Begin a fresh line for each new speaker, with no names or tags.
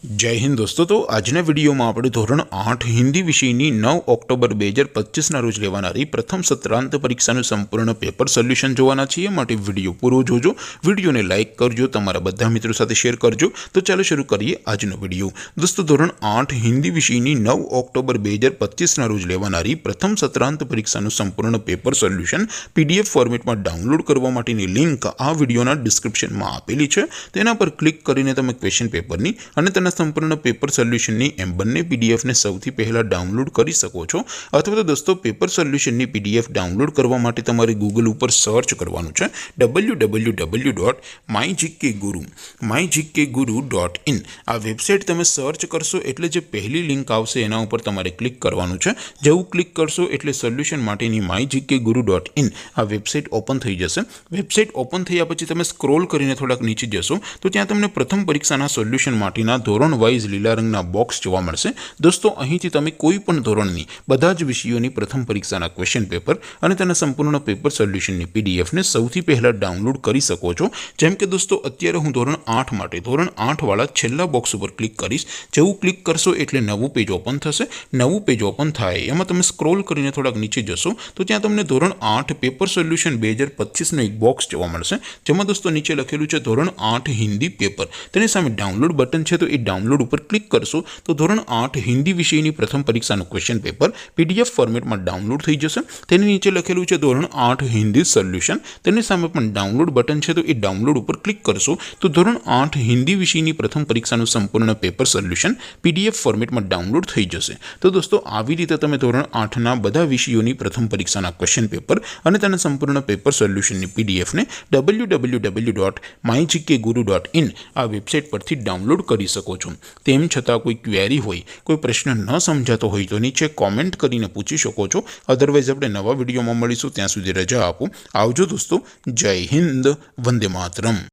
जय हिंद दोस्तों। तो आजना विडियो में આપણે ધોરણ 8 હિન્દી વિષયની 9 ઓક્ટોબર 2025 ના રોજ લેવાનારી પ્રથમ સત્રાંત પરીક્ષાનું સંપૂર્ણ પેપર સોલ્યુશન જોવાના છીએ। માટે વિડિયો પૂરો જોજો, વિડિયોને લાઈક કરજો, તમારા બધા મિત્રો સાથે શેર કરજો। તો ચાલો શરૂ કરીએ આજનો વિડિયો। દોસ્તો ધોરણ 8 હિન્દી વિષયની 9 ઓક્ટોબર 2025 ના રોજ લેવાનારી પ્રથમ સત્રાંત પરીક્ષાનું સંપૂર્ણ પેપર સોલ્યુશન પીડીએફ ફોર્મેટમાં ડાઉનલોડ કરવા માટેની લિંક આ વિડિયોના ડિસ્ક્રિપ્શનમાં આપેલી છે। તેના પર ક્લિક કરીને તમે ક્વેશ્ચન પેપરની અને તેના संपूर्ण पेपर सोल्यूशन एम बने पीडीएफ ने सौथी पहला डाउनलॉड कर सको छो। अथवा तो दोस्तों पेपर सोल्यूशन पीडीएफ डाउनलॉड करवा माटे तमारे गूगल पर सर्च करवानुं छे www.mygkguru.in। आ वेबसाइट तमे सर्च करशो एटले जे पहली लिंक आवशे एना उपर तमारे क्लिक करवानुं छे। जेवुं क्लिक करशो एटले सोल्यूशन माटेनी mygkguru.in आ वेबसाइट ओपन थई जशे। वेबसाइट ओपन थया पछी तमे स्क्रॉल करीने थोड़ाक नीचे जशो तो त्यां तमने प्रथम परीक्षाना सोल्यूशन माटेना धोरण वाइज लीला रंगना बॉक्स जोवा मळशे। दोस्तों અહીંથી તમે કોઈ પણ ધોરણની બધા જ વિષયોની પ્રથમ પરીક્ષાના ક્વેશ્ચન પેપર અને તેના સંપૂર્ણ પેપર સોલ્યુશનની પીડીએફ ને સૌથી પહેલા ડાઉનલોડ કરી શકો છો। જેમ કે દોસ્તો અત્યારે હું ધોરણ 8 માટે ધોરણ 8 વાળા છેલ્લા બોક્સ ઉપર ક્લિક કરીશ। જેવું ક્લિક કરશો એટલે નવું પેજ ઓપન થશે। નવું પેજ ઓપન થાય એમાં તમે સ્ક્રોલ કરીને થોડાક નીચે જશો તો ત્યાં તમને ધોરણ 8 પેપર સોલ્યુશન 2025 નો એક બોક્સ જોવા મળશે। જેમાં દોસ્તો નીચે લખેલું છે ધોરણ 8 હિન્દી પેપર। તેની સામે ડાઉનલોડ બટન છે તો એ डाउनलॉड पर क्लिक करशो तो धोरण 8 हिंदी विषय प्रथम परीक्षा क्वेश्चन पेपर पीडीएफ फॉर्मेट में डाउनलॉड थी जशे। तेनी नीचे लखेलू है धोरण 8 हिंदी सोल्यूशन। तेनी सामे पण डाउनलॉड बटन है तो ये डाउनलॉड पर क्लिक करशो तो धोरण 8 हिंदी विषय प्रथम परीक्षा संपूर्ण पेपर सोल्यूशन पीडीएफ फॉर्मेट में डाउनलॉड थी जशे। तो दोस्तों આવી રીતે તમે ધોરણ 8 ના બધા વિષયોની પ્રથમ પરીક્ષાના ક્વેશ્ચન પેપર અને તેના સંપૂર્ણ પેપર સોલ્યુશનની પીડીએફ ને www.mygkguru.in આ વેબસાઇટ પરથી ડાઉનલોડ કરી શકો છો। તેમ છતાં કોઈ ક્વેરી હોય, કોઈ પ્રશ્ન ન સમજાતો હોય તો નીચે કોમેન્ટ કરીને પૂછી શકો છો। અધરવાઇઝ આપણે નવા વિડીયોમાં મળીશું, ત્યાં સુધી રજા આપો। આવજો દોસ્તો, જય હિન્દ, વંદે માતરમ।